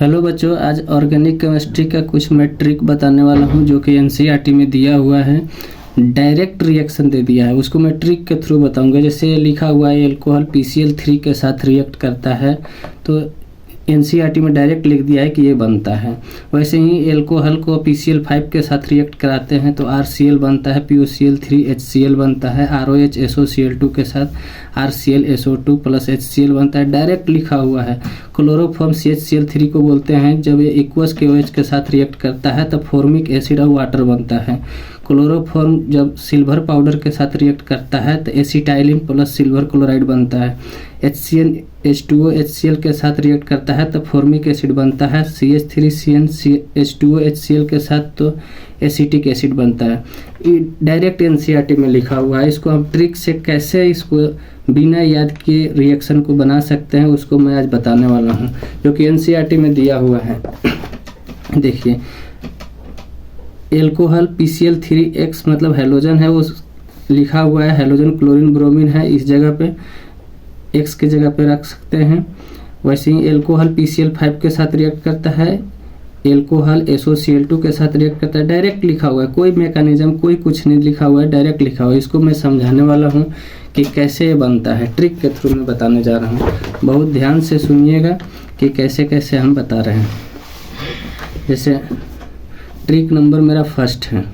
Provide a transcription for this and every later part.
Hello बच्चों, आज organic chemistry का कुछ मैं ट्रिक बताने वाला हूं जो कि एनसीईआरटी में दिया हुआ है। डायरेक्ट रिएक्शन दे दिया है, उसको मैं ट्रिक के थ्रू बताऊंगा। जैसे लिखा हुआ है एल्कोहल PCl3 के साथ रिएक्ट करता है, तो एनसीईआरटी में डायरेक्ट लिख दिया है कि ये बनता है। वैसे ही एल्कोहल को PCl5 के साथ रिएक्ट कराते हैं तो RCl बनता है, PuCl3 HCl बनता है, ROH SOCl2 के साथ RCl SO2 प्लस HCl बनता है। डायरेक्ट लिखा हुआ है। क्लोरोफॉर्म CHCl3 को बोलते हैं, जब ये एक्वस KOH के साथ रिएक्ट करता है तब फॉर्मिक एसिड और वाटर बनता है। क्लोरोफॉर्म जब सिल्वर पाउडर के साथ रिएक्ट करता है तो एसिटाइलिन प्लस सिल्वर क्लोराइड बनता है। HCl H2O HCl के साथ रिएक्ट करता है तब फॉर्मिक एसिड बनता है। CH3CN H2O HCl के साथ तो एसिटिक एसिड बनता है। ये डायरेक्ट एनसीईआरटी में लिखा हुआ है। इसको हम ट्रिक से कैसे इसको बिना याद किए रिएक्शन को बना सकते हैं उसको मैं आज बताने वाला हूँ, जो कि एनसीईआरटी में दिया हुआ है। देखिए, एल्कोहल PCl3X मतलब हेलोजन है, वो लिखा हुआ है। हेलोजन क्लोरीन ब्रोमीन है, इस जगह पे X की जगह पे रख सकते हैं। वैसे ही एल्कोहल PCl5 के साथ रिएक्ट करता है, एल्कोहल SOCl2 के साथ रिएक्ट करता है। डायरेक्ट लिखा हुआ है, कोई मैकेनिज्म कोई कुछ नहीं लिखा हुआ है, डायरेक्ट लिखा हुआ है। इसको मैं समझाने वाला हूँ कि कैसे ये बनता है। ट्रिक के थ्रू मैं बताने जा रहा हूँ, बहुत ध्यान से सुनिएगा कि कैसे कैसे हम बता रहे हैं। जैसे ट्रिक नंबर मेरा फर्स्ट है।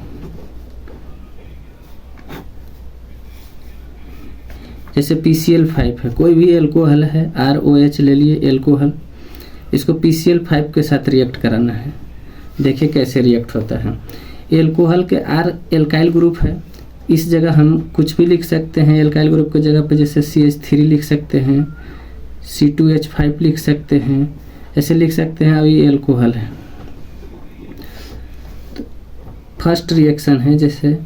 जैसे PCl5 है, कोई भी एल्कोहल है, ROH ले लिए एल्कोहल, इसको PCl5 के साथ रिएक्ट कराना है। देखिए कैसे रिएक्ट होता है। एल्कोहल के R एल्काइल ग्रुप है, इस जगह हम कुछ भी लिख सकते हैं। एल्काइल ग्रुप की जगह पे जैसे CH3 लिख सकते हैं, C2H5 लिख सकते हैं, ऐसे लिख सकते हैं। अब ये एल्कोहल है, तो फर्स्ट रिएक्शन है। जैसे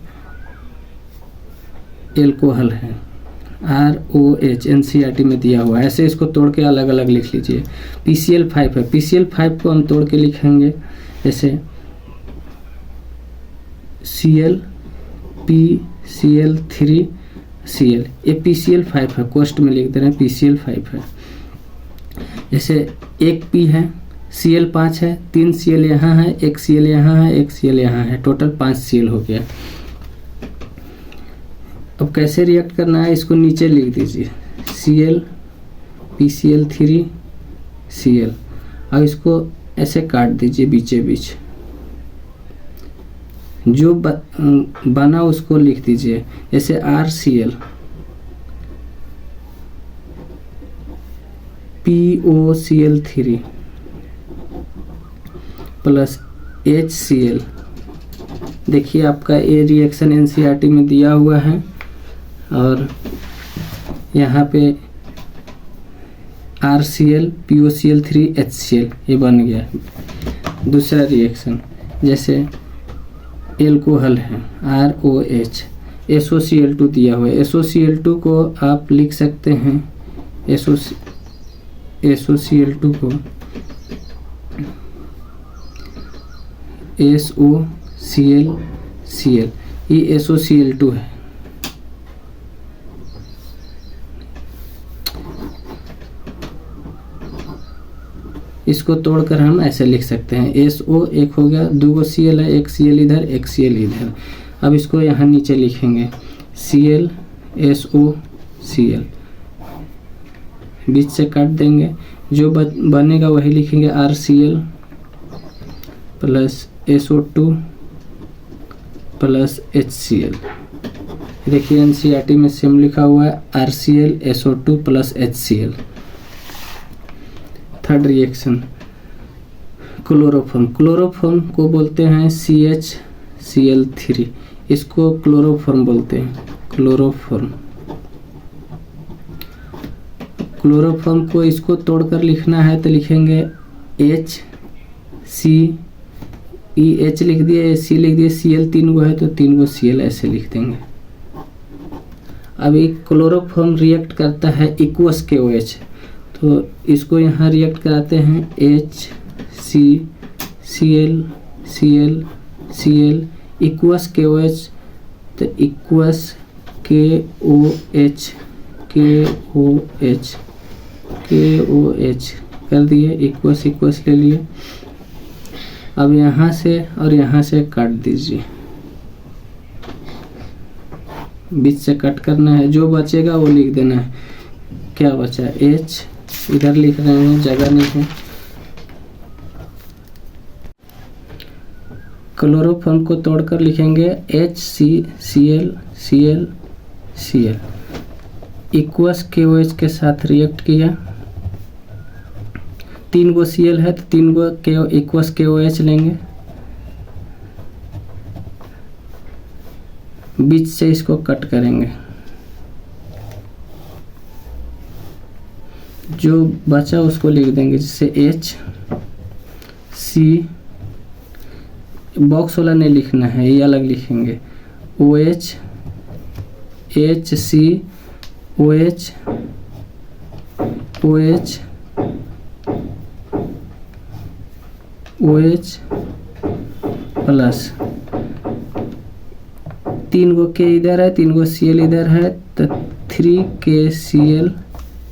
एल्कोहल है ROH एनसीईआरटी में दिया हुआ है, ऐसे इसको तोड़ के अलग अलग लिख लीजिए। PCl5 है, PCl5 को हम तोड़ के लिखेंगे जैसे Cl PCl3Cl, ये PCl5 है, कोष्ट में लिख दे रहे हैं PCl5 है। जैसे एक P है, Cl5 है, 3 Cl यहाँ है, एक Cl यहाँ है, एक Cl यहाँ है, टोटल 5 Cl हो गया। अब कैसे रिएक्ट करना है इसको नीचे लिख दीजिए, Cl PCl3Cl, और इसको ऐसे काट दीजिए बीचे बीच। जो बना उसको लिख दीजिए, जैसे RCl POCl3 प्लस HCl। देखिए आपका ये रिएक्शन एनसीईआरटी में दिया हुआ है, और यहाँ पे RCl POCl3 HCl ये बन गया। दूसरा रिएक्शन, जैसे एल्कोहल है ROH SOCl2 दिया हुआ है, SOCl2 को आप लिख सकते हैं, SOCl2 को SOCl ये SOCl2 है। इसको तोड़कर हम ऐसे लिख सकते हैं, SO एक हो गया, 2 Cl है, एक Cl इधर, एक Cl इधर। अब इसको यहाँ नीचे लिखेंगे Cl SO Cl, बीच से काट देंगे, जो बनेगा वही लिखेंगे RCl plus SO2 plus HCl। देखिए एनसीईआरटी में सेम लिखा हुआ है, RCl SO2 plus HCl। Third reaction, chloroform. Chloroform को बोलते हैं CHCl3, इसको क्लोरोफॉर्म बोलते हैं, क्लोरोफॉर्म। क्लोरोफॉर्म को इसको तोड़कर लिखना है तो लिखेंगे H लिख दिए, C लिख दिए, Cl 3 गो है तो 3 गो Cl ऐसे लिख देंगे। अभी क्लोरोफॉर्म रिएक्ट करता है एक्वस KOH, तो इसको यहाँ रिएक्ट कराते हैं HCl एक्वस KOH, तो एक्वस KOH कर दिए, इक्वस इक्वस ले लिए। अब यहाँ से और यहाँ से काट दीजिए, बीच से कट करना है, जो बचेगा वो लिख देना है। क्या बचा? H, इधर लिख रहे हैं, जगह नहीं है। क्लोरोफॉर्म को तोड़कर लिखेंगे HCCl Cl Cl। Equals KOH के साथ रिएक्ट किया, 3 गो Cl है तो 3 गो इक्वस KOH लेंगे, बीच से इसको कट करेंगे। जो बचा उसको लिख देंगे, जैसे H C, बॉक्स वाला नहीं लिखना है, ये अलग लिखेंगे। OH HC OH OH OH plus 3 गो के इधर है, 3 गो Cl इधर है, तो 3KCl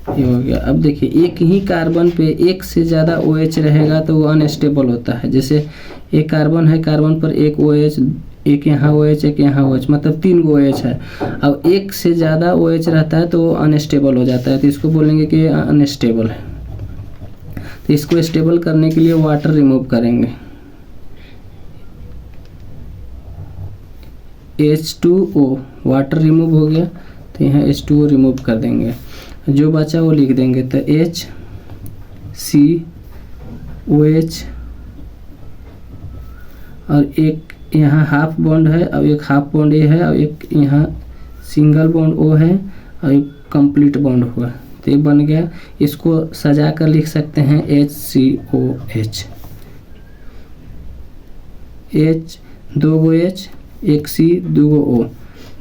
ये हो गया। अब देखिए, एक ही कार्बन पे एक से ज़्यादा OH रहेगा तो वो अनस्टेबल होता है। जैसे एक कार्बन है, कार्बन पर एक OH, एक यहाँ OH, एक यहाँ OH, मतलब 3 गो OH है। अब एक से ज़्यादा OH रहता है तो वो अनस्टेबल हो जाता है, तो इसको बोलेंगे कि अनस्टेबल है। तो इसको स्टेबल करने के लिए वाटर रिमूव करेंगे, H2O, वाटर रिमूव हो गया तो यहाँ H2O रिमूव कर देंगे, जो बचा वो लिख देंगे। तो HCOH, और एक यहाँ हाफ बॉन्ड है, और एक हाफ बॉन्ड ये है, और एक यहाँ सिंगल बॉन्ड O है, और एक कंप्लीट बॉन्ड हुआ, तो ये बन गया। इसको सजा कर लिख सकते हैं HCOH, H 2 गो H, एक C, 2 गो O,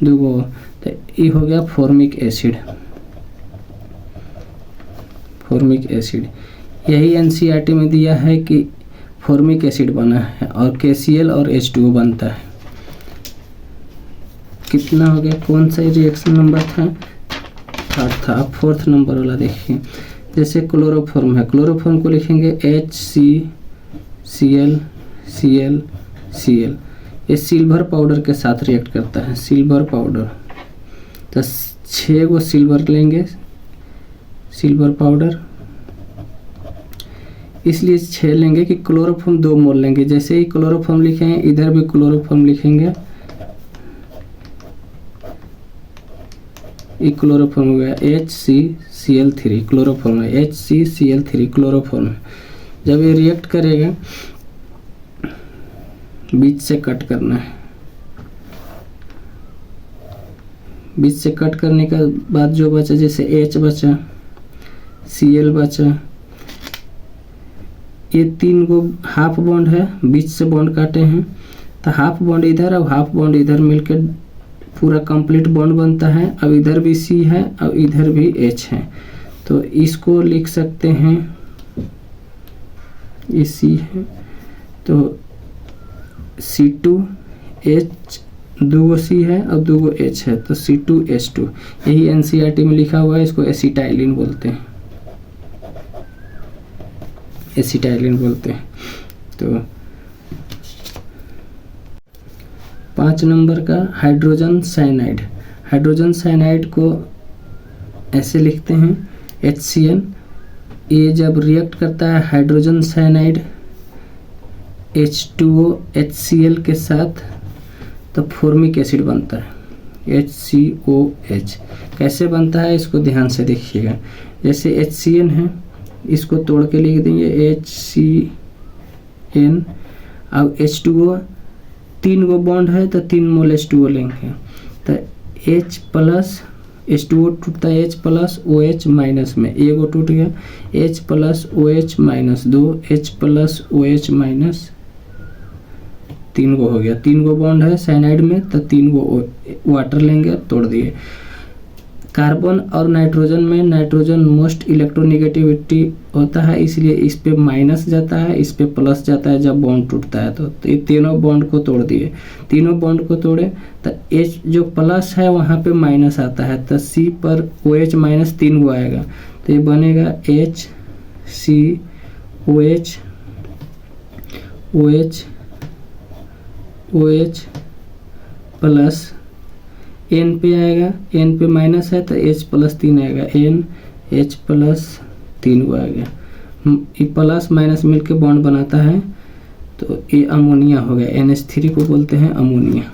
2 गो O, तो ये हो गया फॉर्मिक एसिड। फॉर्मिक एसिड यही NCERT में दिया है कि फॉर्मिक एसिड बना है और KCl और H2O बनता है। कितना हो गया? कौन सा रिएक्शन नंबर था? 8 था। अब 4th नंबर वाला देखिए, जैसे क्लोरोफॉर्म है, क्लोरोफॉर्म को लिखेंगे HCCl Cl Cl। ये सिल्वर पाउडर के साथ रिएक्ट करता है, सिल्वर पाउडर। तो 6 गो सिल्वर लेंगे, सिल्वर पाउडर, इसलिए 6 लेंगे कि क्लोरोफॉर्म 2 मोल लेंगे। जैसे ही क्लोरोफॉर्म लिखेंगे, इधर भी क्लोरोफॉर्म लिखेंगे, ये क्लोरोफॉर्म हो गया HCCl3, क्लोरोफॉर्म है, HCCl3 क्लोरोफॉर्म है। जब ये रिएक्ट करेगा, बीच से कट करना है, बीच से कट करने के बाद जो बचा, जैसे H बचा, Cl बचा, ये 3 गो हाफ बॉन्ड है, बीच से बॉन्ड काटे हैं, तो हाफ बॉन्ड इधर और हाफ बॉन्ड इधर मिलकर पूरा कंप्लीट बॉन्ड बनता है। अब इधर भी C है और इधर भी H है, तो इसको लिख सकते हैं, ये C है तो C2H, 2 गो C है और 2 गो H है, तो C2H2। यही NCERT में लिखा हुआ है, इसको एसिटाइलिन बोलते हैं, एसिटाइलिन बोलते हैं। तो 5 नंबर का हाइड्रोजन साइनाइड। हाइड्रोजन साइनाइड को ऐसे लिखते हैं HCN। ये जब रिएक्ट करता है हाइड्रोजन साइनाइड H2O HCl के साथ, तो फॉर्मिक एसिड बनता है, HCOH। कैसे बनता है इसको ध्यान से देखिएगा। जैसे HCN है, इसको तोड़ के लिख देंगे HCN, अब H2O 3 गो बॉन्ड है तो 3 मोल H2O लेंगे, तो H प्लस H2O टूटता है H प्लस OH माइनस में, एगो टूट गया, H plus OH minus 2, H plus OH minus 3 गो हो गया। 3 गो बॉन्ड है साइनाइड में, तो 3 गो वाटर लेंगे, तोड़ दिए। कार्बन और नाइट्रोजन में नाइट्रोजन मोस्ट इलेक्ट्रोनेगेटिविटी होता है, इसलिए इस पे माइनस जाता है, इस पे प्लस जाता है जब बॉन्ड टूटता है। तो ये तीनों बॉन्ड को तोड़ दिए। तीनों बॉन्ड को तोड़े तो H जो प्लस है वहाँ पे माइनस आता है, तो C पर OH माइनस 3 गो आएगा, तो ये बनेगा COH OH OH plus N पे आएगा, N पे माइनस है तो H प्लस 3 आएगा, NH प्लस 3 वो आ गया। ये प्लस माइनस मिलके बॉन्ड बनाता है तो ये अमोनिया हो गया। NH3 को बोलते हैं अमोनिया।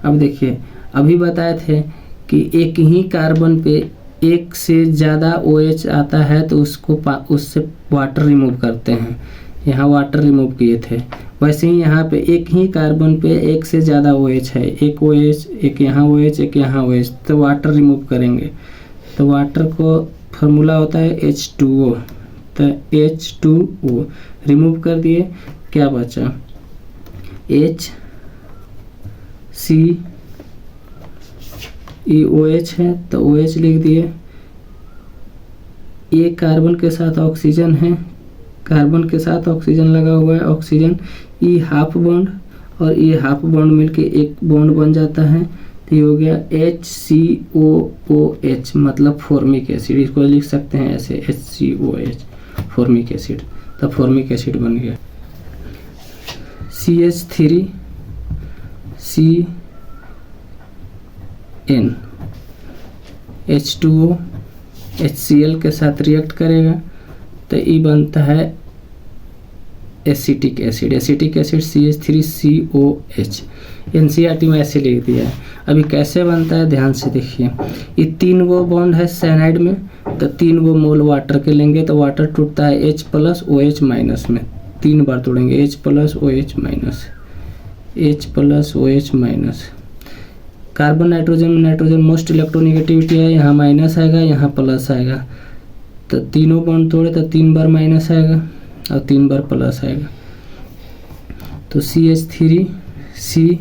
अब देखिए, अभी बताए थे कि एक ही कार्बन पे एक से ज़्यादा OH आता है तो उससे वाटर रिमूव करते हैं। यहाँ वाटर रिमूव किए थे, वैसे ही यहाँ पे एक ही कार्बन पे एक से ज़्यादा OH है, एक OH, एक यहाँ OH, एक यहाँ OH, तो वाटर रिमूव करेंगे। तो वाटर को फार्मूला होता है H2O, तो H2O रिमूव कर दिए, क्या बचा HCOH है तो OH लिख दिए। ये कार्बन के साथ ऑक्सीजन है, कार्बन के साथ ऑक्सीजन लगा हुआ है, ऑक्सीजन ई हाफ बॉन्ड और ये हाफ बॉन्ड मिलके एक बॉन्ड बन जाता है, तो ये हो गया HCOOH, मतलब फॉर्मिक एसिड। इसको लिख सकते हैं ऐसे HCOH फॉर्मिक एसिड, तब फॉर्मिक एसिड बन गया। CH3 CN H2O HCl के साथ रिएक्ट करेगा तो ये बनता है acetic acid. Acetic acid CH3COH। NCERT में ऐसे लिख दिया है। अभी कैसे बनता है ध्यान से देखिए, ये 3 वो बॉन्ड है साइनाइड में, तो 3 वो मोल वाटर के लेंगे तो वाटर टूटता है H प्लस OH माइनस में, 3 बार तोड़ेंगे H plus OH minus, H plus OH minus. Carbon nitrogen most electronegativity है, यहाँ माइनस आएगा, यहाँ प्लस आएगा, तो तीनों बॉन्ड तोड़े तो 3 बार माइनस आएगा और 3 बार प्लस आएगा। तो CH3 C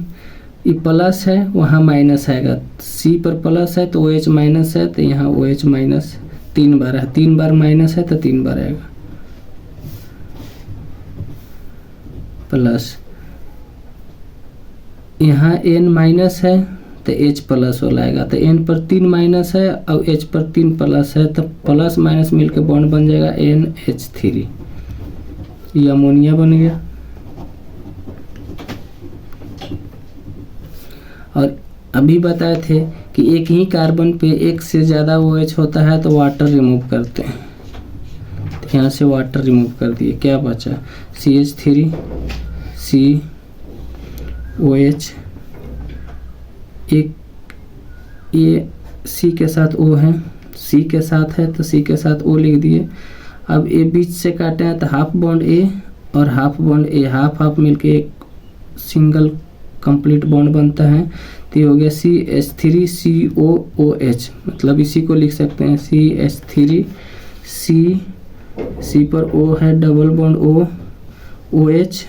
ये प्लस है, वहाँ माइनस आएगा, C पर प्लस है तो OH माइनस है, तो यहाँ OH माइनस 3 बार है, 3 बार माइनस है तो 3 बार आएगा प्लस। यहाँ N माइनस है तो H प्लस वाला आएगा, तो N पर 3 माइनस है और H पर 3 प्लस है, तो प्लस माइनस मिलकर बॉन्ड बन जाएगा NH3, ये अमोनिया बन गया। और अभी बताए थे कि एक ही कार्बन पे एक से ज़्यादा OH होता है तो वाटर रिमूव करते हैं, तो यहाँ से वाटर रिमूव कर दिए, क्या बचा CH3 COH, एक ये C के साथ O है, C के साथ है तो C के साथ O लिख दिए। अब ये बीच से काटे हैं तो हाफ बॉन्ड A और half bond A, half half मिलके एक सिंगल कंप्लीट बॉन्ड बनता है, तो ये हो गया CH3COOH, मतलब इसी को लिख सकते हैं CH3 C पर O है, डबल बॉन्ड O OH,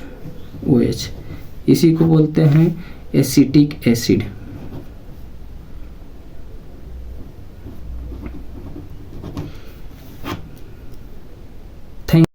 इसी को बोलते हैं एसिटिक एसिड।